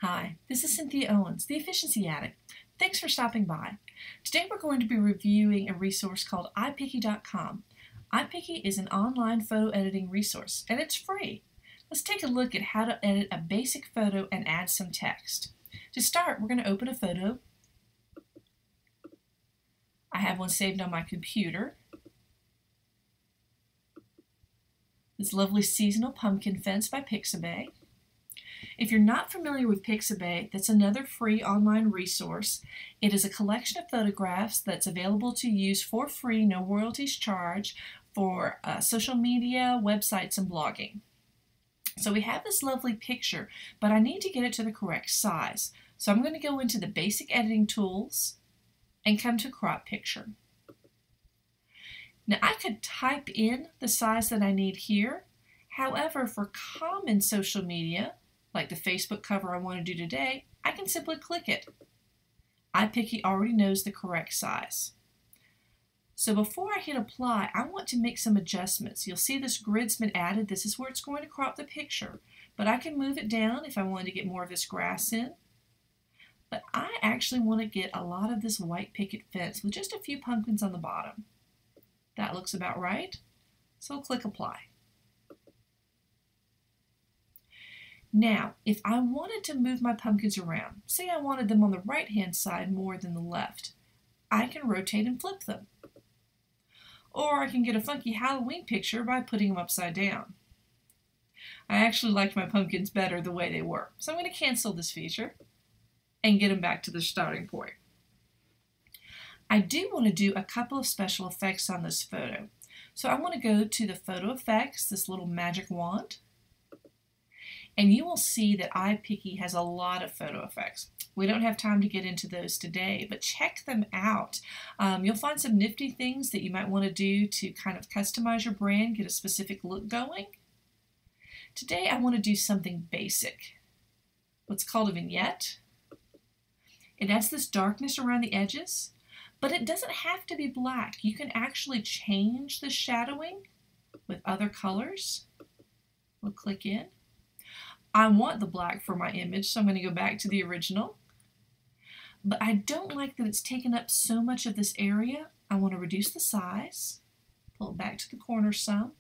Hi, this is Cynthia Owens, the Efficiency Addict. Thanks for stopping by. Today we're going to be reviewing a resource called iPiccy.com. iPiccy is an online photo editing resource, and it's free. Let's take a look at how to edit a basic photo and add some text. To start, we're going to open a photo. I have one saved on my computer. This lovely seasonal pumpkin fence by Pixabay. If you're not familiar with Pixabay, that's another free online resource. It is a collection of photographs that's available to use for free, no royalties charged, for social media, websites, and blogging. So we have this lovely picture, but I need to get it to the correct size. So I'm going to go into the basic editing tools and come to crop picture. Now I could type in the size that I need here. However, for common social media, like the Facebook cover I want to do today, I can simply click it. iPiccy already knows the correct size. So before I hit apply, I want to make some adjustments. You'll see this grid's been added. This is where it's going to crop the picture. But I can move it down if I wanted to get more of this grass in. But I actually want to get a lot of this white picket fence with just a few pumpkins on the bottom. That looks about right. So I'll click apply. Now, if I wanted to move my pumpkins around, say I wanted them on the right-hand side more than the left, I can rotate and flip them. Or I can get a funky Halloween picture by putting them upside down. I actually liked my pumpkins better the way they were, so I'm going to cancel this feature and get them back to the starting point. I do want to do a couple of special effects on this photo. So I want to go to the photo effects, this little magic wand, and you will see that iPiccy has a lot of photo effects. We don't have time to get into those today, but check them out. You'll find some nifty things that you might want to do to kind of customize your brand, get a specific look going. Today I want to do something basic. What's called a vignette. It adds this darkness around the edges, but it doesn't have to be black. You can actually change the shadowing with other colors. We'll click in. I want the black for my image, so I'm going to go back to the original. But I don't like that it's taken up so much of this area. I want to reduce the size, pull it back to the corner some,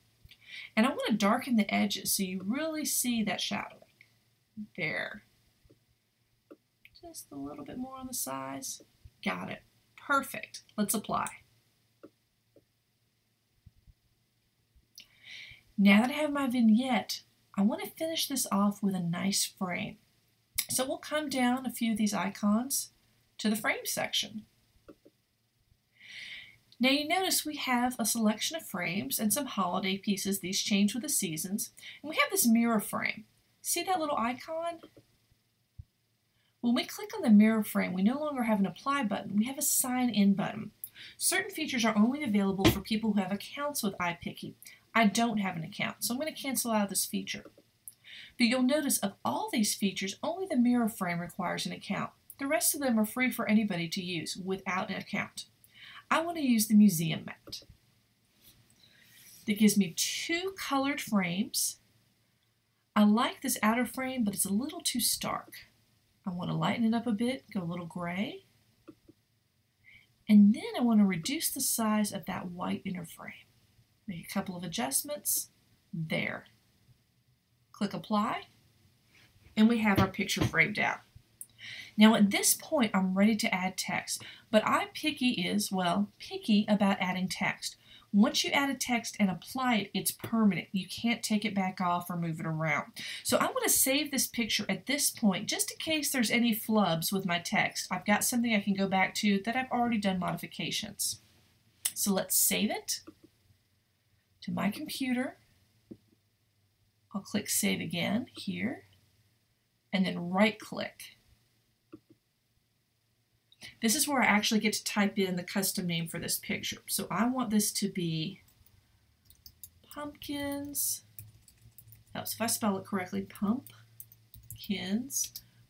and I want to darken the edges so you really see that shadowing. There. Just a little bit more on the sides. Got it. Perfect. Let's apply. Now that I have my vignette, I want to finish this off with a nice frame. So we'll come down a few of these icons to the frame section. Now you notice we have a selection of frames and some holiday pieces. These change with the seasons. And we have this mirror frame. See that little icon? When we click on the mirror frame, we no longer have an apply button. We have a sign in button. Certain features are only available for people who have accounts with iPiccy. I don't have an account, so I'm going to cancel out this feature. But you'll notice of all these features, only the mirror frame requires an account. The rest of them are free for anybody to use without an account. I want to use the museum mat. That gives me two colored frames. I like this outer frame, but it's a little too stark. I want to lighten it up a bit, go a little gray. And then I want to reduce the size of that white inner frame. Make a couple of adjustments. There. Click apply. And we have our picture framed out. Now at this point I'm ready to add text. But iPiccy is, well, picky about adding text. Once you add a text and apply it, it's permanent. You can't take it back off or move it around. So I want to save this picture at this point just in case there's any flubs with my text. I've got something I can go back to that I've already done modifications. So let's save it to my computer. I'll click Save Again here, and then right-click. This is where I actually get to type in the custom name for this picture. So I want this to be pumpkins. Helps if I spell it correctly, pumpkins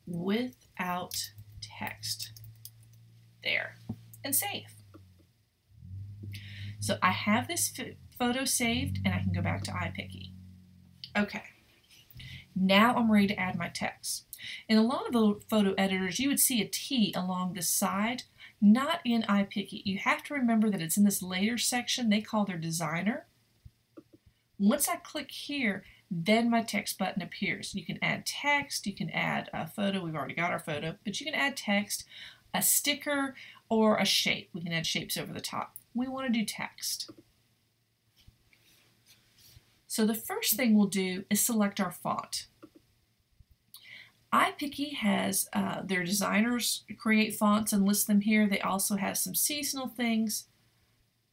without text. There, and save. So I have this photo saved, and I can go back to iPiccy. Okay. Now I'm ready to add my text. In a lot of the photo editors, you would see a T along the side, not in iPiccy. You have to remember that it's in this later section they call their designer. Once I click here, then my text button appears. You can add text, you can add a photo, we've already got our photo, but you can add text, a sticker, or a shape. We can add shapes over the top. We want to do text. So the first thing we'll do is select our font. iPiccy has their designers create fonts and list them here. They also have some seasonal things,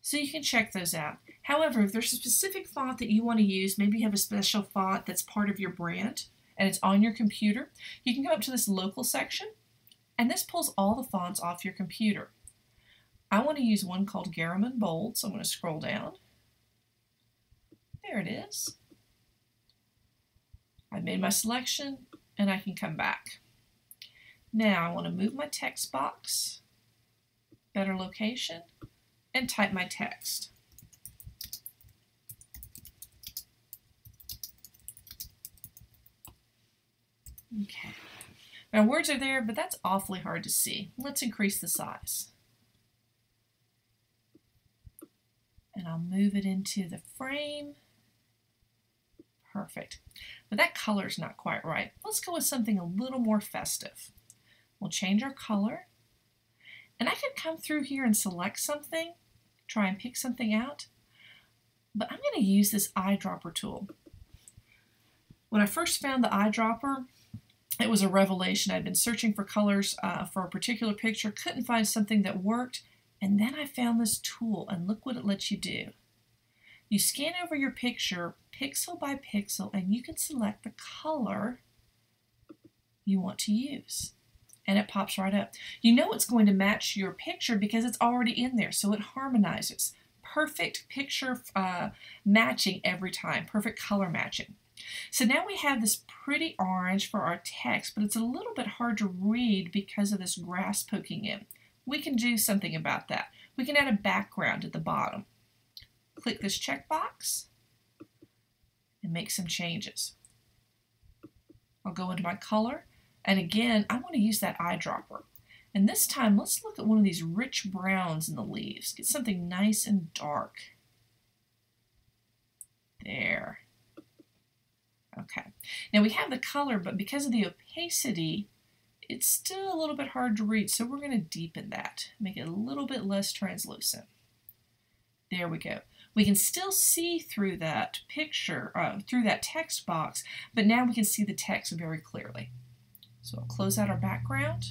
so you can check those out. However, if there's a specific font that you want to use, maybe you have a special font that's part of your brand and it's on your computer, you can go up to this local section, and this pulls all the fonts off your computer. I want to use one called Garamond Bold, so I'm going to scroll down. There it is. I made my selection, and I can come back. Now I want to move my text box, better location, and type my text. Okay. My words are there, but that's awfully hard to see. Let's increase the size. And I'll move it into the frame. Perfect. But that color's not quite right. Let's go with something a little more festive. We'll change our color. And I could come through here and select something, try and pick something out. But I'm going to use this eyedropper tool. When I first found the eyedropper, it was a revelation. I'd been searching for colors for a particular picture, couldn't find something that worked, and then I found this tool, and look what it lets you do. You scan over your picture pixel by pixel, and you can select the color you want to use. And it pops right up. You know it's going to match your picture because it's already in there, so it harmonizes. Perfect picture matching every time, perfect color matching. So now we have this pretty orange for our text, but it's a little bit hard to read because of this grass poking in. We can do something about that. We can add a background at the bottom. Click this checkbox and make some changes. I'll go into my color, and again, I want to use that eyedropper. And this time, let's look at one of these rich browns in the leaves. Get something nice and dark. There. Okay. Now we have the color, but because of the opacity, it's still a little bit hard to read, so we're going to deepen that, make it a little bit less translucent. There we go. We can still see through that picture, through that text box, but now we can see the text very clearly. So I'll close out our background.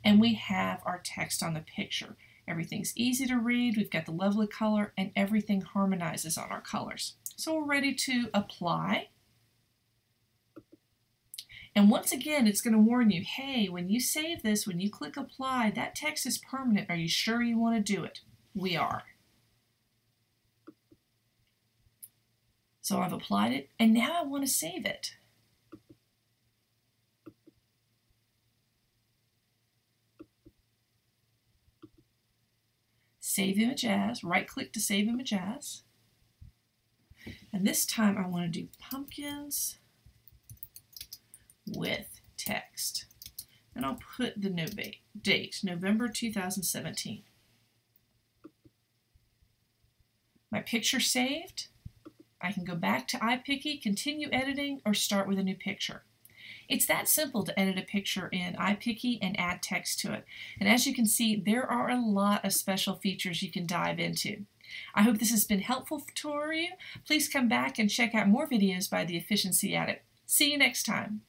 And we have our text on the picture. Everything's easy to read, we've got the lovely color, and everything harmonizes on our colors. So we're ready to apply. And once again, it's going to warn you, hey, when you save this, when you click apply, that text is permanent. Are you sure you want to do it? We are. So I've applied it, and now I want to save it. Save image as, right click to save image as. And this time I want to do pumpkins with text. And I'll put the date, November 2017. My picture saved. I can go back to iPiccy, continue editing, or start with a new picture. It's that simple to edit a picture in iPiccy and add text to it. And as you can see, there are a lot of special features you can dive into. I hope this has been helpful for you. Please come back and check out more videos by the Efficiency Addict. See you next time.